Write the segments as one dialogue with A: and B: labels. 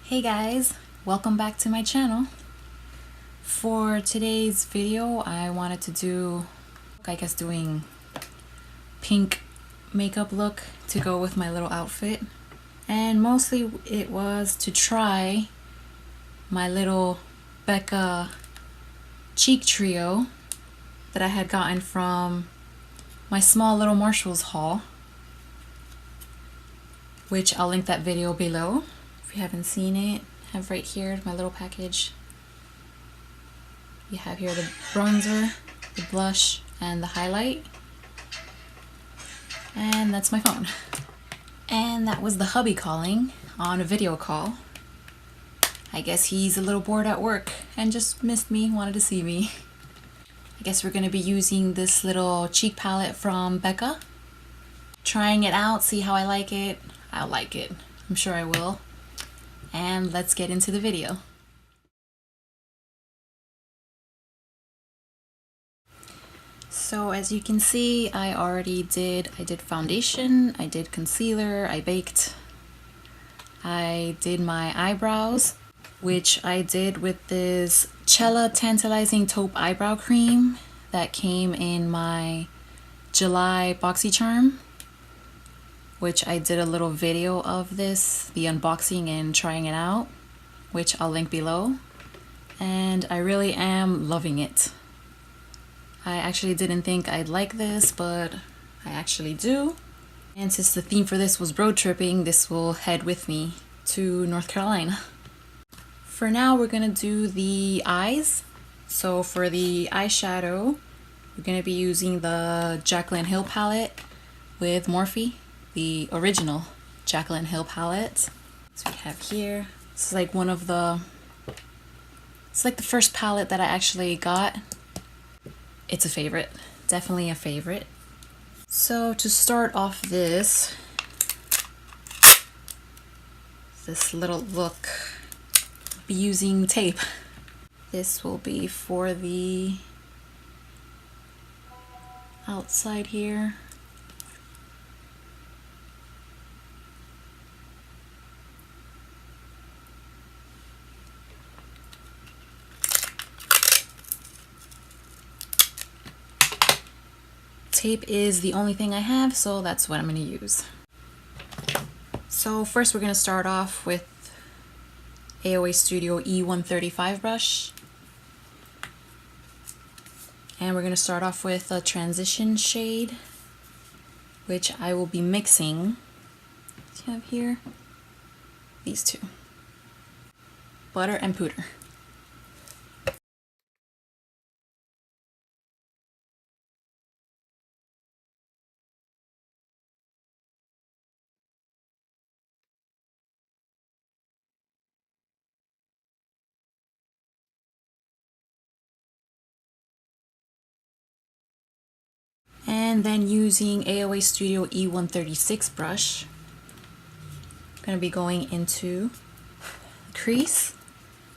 A: Hey guys, welcome back to my channel. For today's video, I wanted to do, doing pink makeup look to go with my little outfit. And mostly it was to try my little Becca cheek trio that I had gotten from my small little Marshalls haul, which I'll link that video below. If you haven't seen it, I have right here my little package. You have here the bronzer, the blush, and the highlight. And that's my phone. And that was the hubby calling on a video call. I guess he's a little bored at work and just missed me, wanted to see me. I guess we're gonna be using this little cheek palette from Becca. Trying it out, see how I like it. I'll like it. I'm sure I will. And let's get into the video. So as you can see, I did foundation, I did concealer, I baked. I did my eyebrows, which I did with this Cella Tantalizing Taupe Eyebrow Cream that came in my July BoxyCharm, which I did a little video of this, the unboxing and trying it out, which I'll link below. And I really am loving it. I actually didn't think I'd like this, but I actually do. And since the theme for this was road tripping, this will head with me to North Carolina. For now, we're gonna do the eyes. So for the eyeshadow, we're gonna be using the Jaclyn Hill palette with Morphe, the original Jaclyn Hill palette. So we have here, this is like it's like the first palette that I actually got. It's a favorite, definitely a favorite. So to start off this little look, I'll be using tape. This will be for the outside here. Tape is the only thing I have, so that's what I'm going to use. So first we're going to start off with AOA Studio E135 brush. And we're going to start off with a transition shade, which I will be mixing. You have here these two, butter and pooter. And then using AOA Studio E136 brush, I'm going to be going into the crease.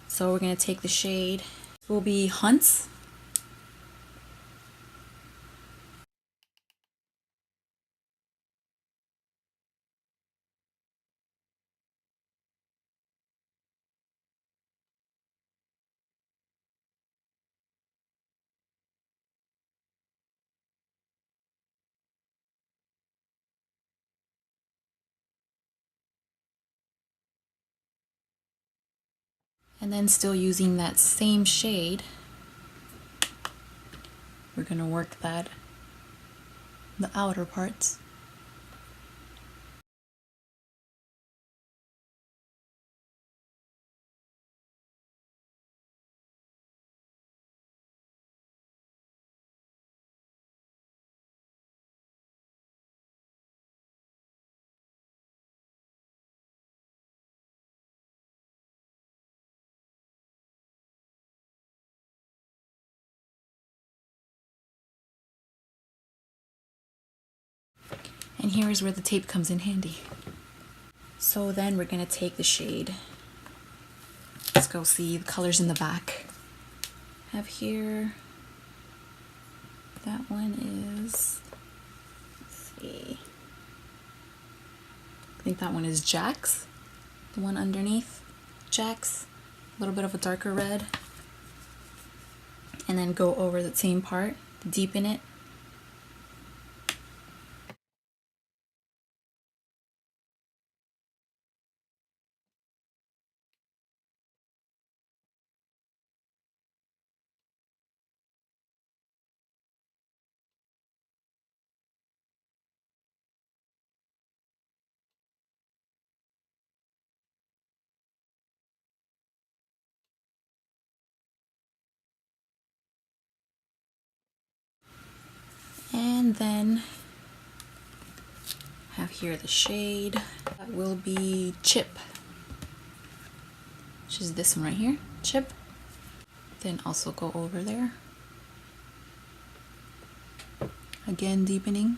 A: So we're going to take the shade, it will be Hunts. And then still using that same shade, we're going to work the outer parts. And here is where the tape comes in handy. So then we're going to take the shade. Let's go see the colors in the back. I have here, that one is, let's see, I think that one is Jack's, the one underneath. jacks, a little bit of a darker red, and then go over the same part, deepen it. And then have here the shade that will be Chip, which is this one right here, Chip. Then also go over there, again deepening.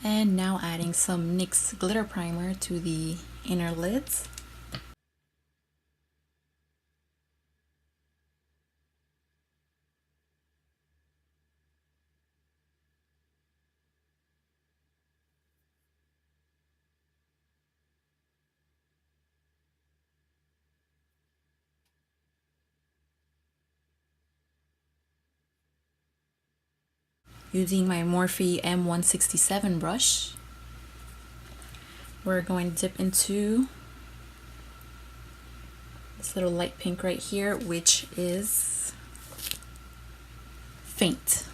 A: And now adding some NYX glitter primer to the inner lids. Using my Morphe M167 brush, we're going to dip into this little light pink right here, which is Faint.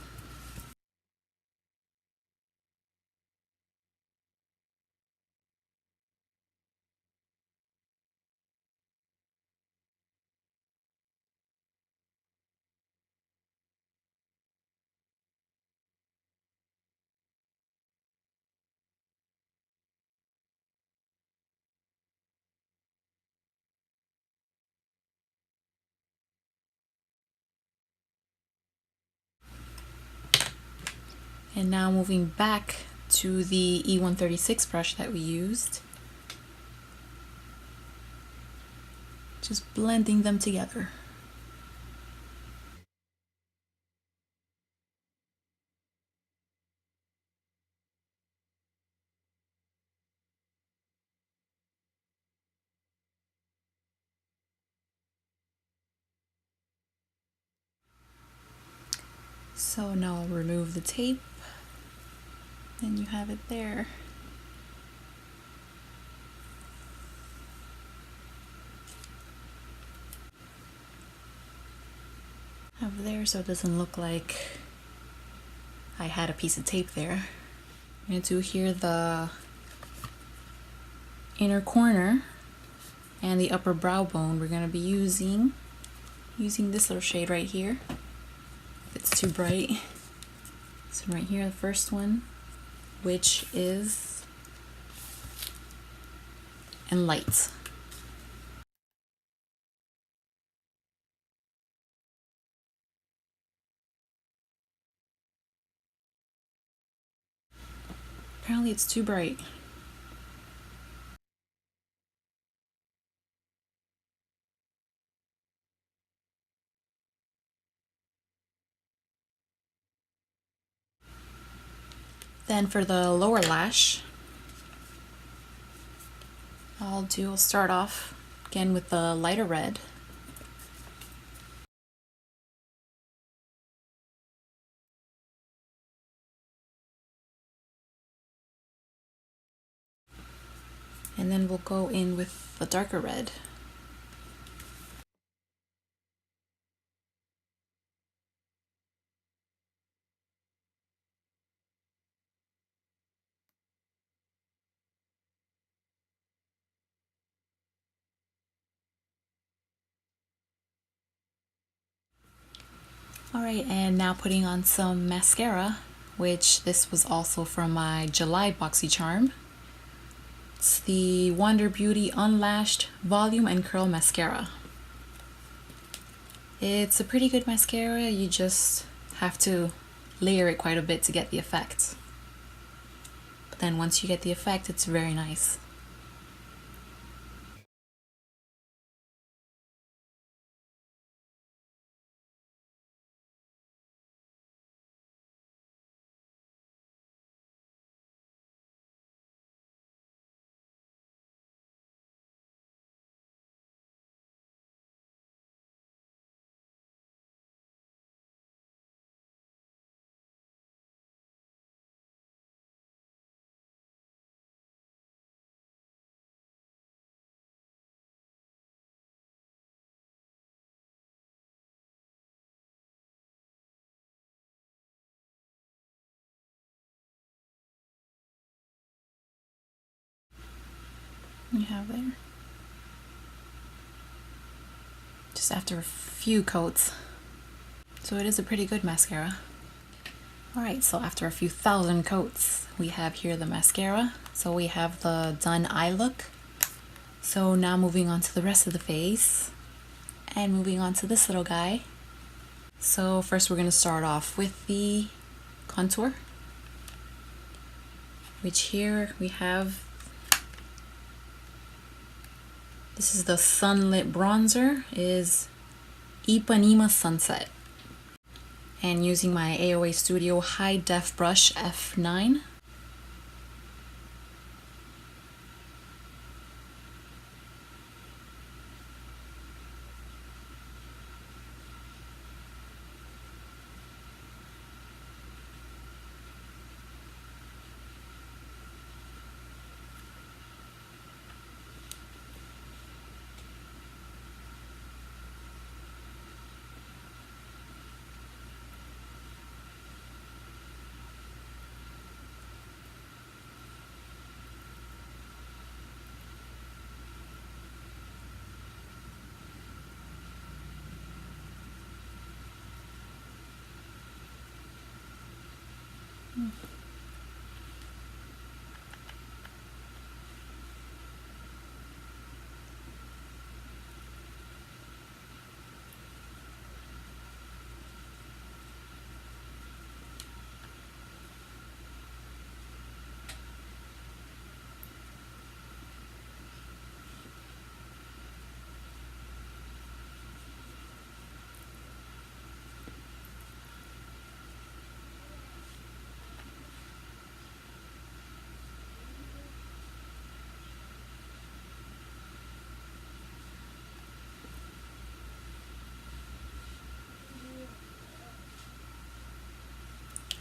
A: And now moving back to the E136 brush that we used, just blending them together. So now I'll remove the tape, and you have it there. Have there so it doesn't look like I had a piece of tape there. I'm going to do here the inner corner and the upper brow bone. We're going to be using this little shade right here. If it's too bright, this one right here, the first one, which is in light. Apparently it's too bright. Then for the lower lash, I'll start off again with the lighter red. And then we'll go in with the darker red. Alright, and now putting on some mascara, which this was also from my July BoxyCharm. It's the Wonder Beauty Unlashed Volume and Curl Mascara. It's a pretty good mascara, you just have to layer it quite a bit to get the effect. But then once you get the effect, it's very nice. You have there. Just after a few coats. So it is a pretty good mascara. Alright, so after a few thousand coats, we have here the mascara. So we have the done eye look. So now moving on to the rest of the face. And moving on to this little guy. So first we're going to start off with the contour. Which here we have, this is the Sunlit Bronzer, is Ipanema Sunset. And using my AOA Studio High Def Brush F9.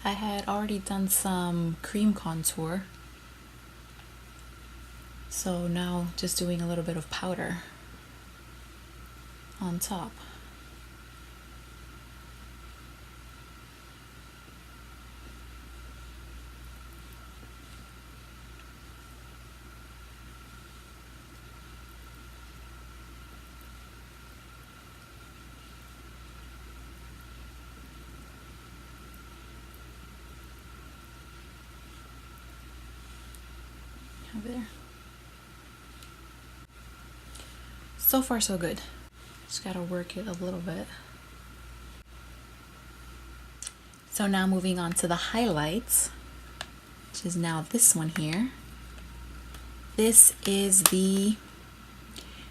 A: I had already done some cream contour. So now just doing a little bit of powder on top. Over there. So far so good. Just gotta work it a little bit. So now moving on to the highlights, which is now this one here. This is the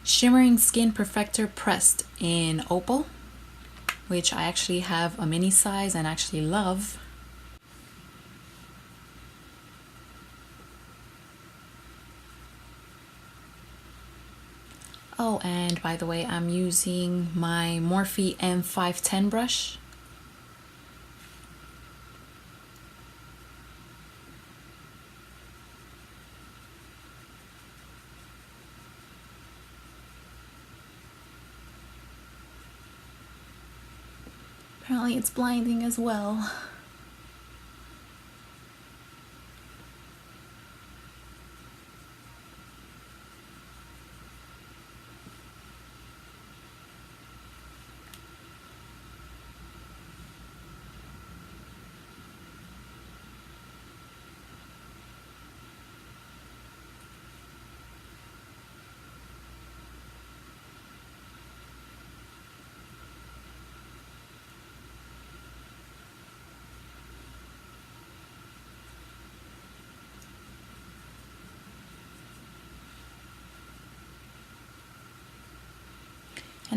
A: Shimmering Skin Perfector Pressed in Opal, which I actually have a mini size and actually love. Oh, and by the way, I'm using my Morphe M510 brush. Apparently it's blinding as well.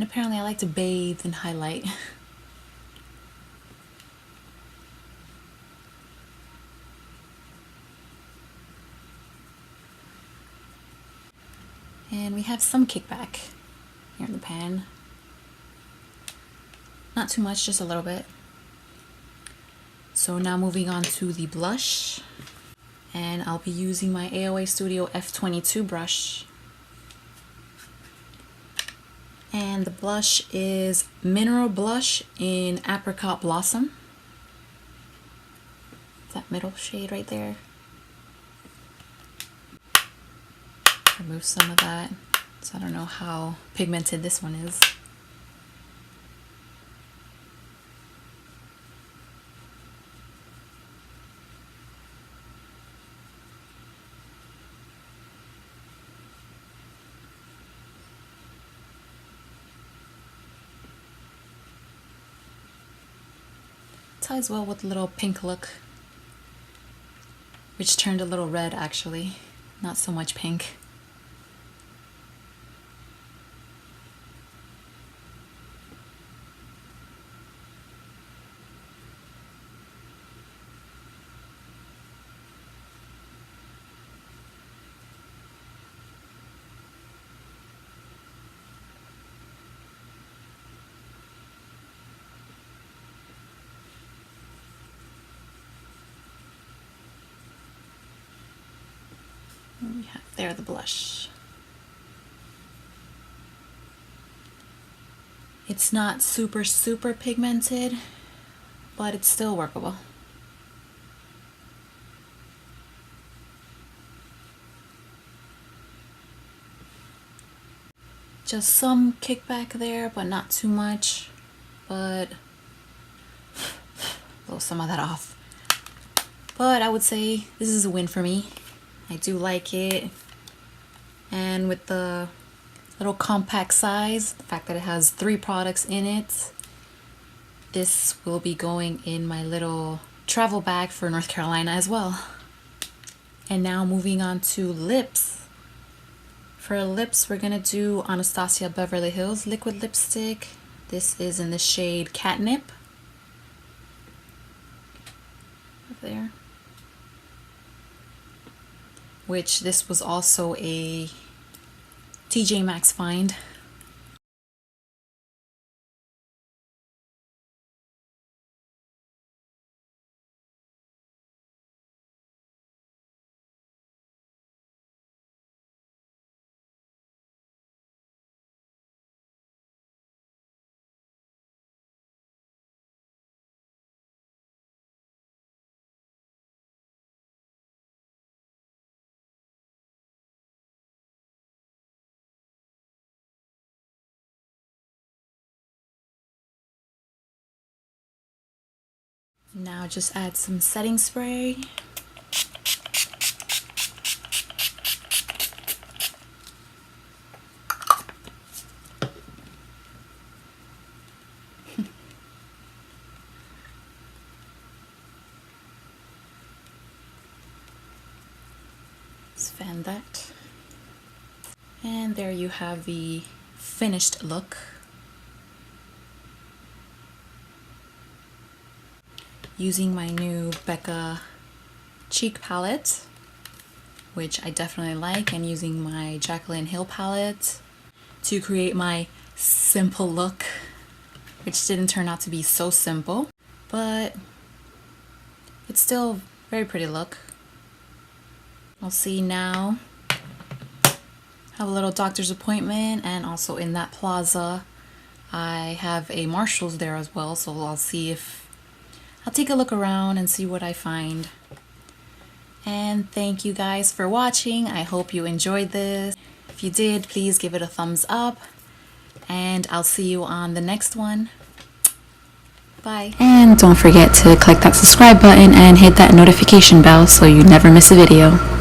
A: And apparently I like to bathe and highlight. And we have some kickback here in the pan. Not too much, just a little bit. So now moving on to the blush. And I'll be using my AOA Studio F22 brush. And the blush is Mineral Blush in Apricot Blossom. That middle shade right there. Remove some of that. So I don't know how pigmented this one is. Ties well with the little pink look, which turned a little red actually, not so much pink. We have there the blush. It's not super pigmented, but it's still workable. Just some kickback there, but not too much. But blow some of that off. But I would say this is a win for me. I do like it, and with the little compact size, the fact that it has 3 products in it, this will be going in my little travel bag for North Carolina as well. And now moving on to lips. For lips, we're gonna do Anastasia Beverly Hills liquid lipstick. This is in the shade Catnip. Up there. Which this was also a TJ Maxx find. Now just add some setting spray. Just fan that. And there you have the finished look. Using my new Becca cheek palette, which I definitely like, and using my Jaclyn Hill palette to create my simple look, which didn't turn out to be so simple, but it's still a very pretty look. I'll see now. Have a little doctor's appointment, and also in that plaza I have a Marshall's there as well, so I'll see if I'll take a look around and see what I find. And thank you guys for watching. I hope you enjoyed this. If you did, please give it a thumbs up, and I'll see you on the next one. Bye. And don't forget to click that subscribe button and hit that notification bell so you never miss a video.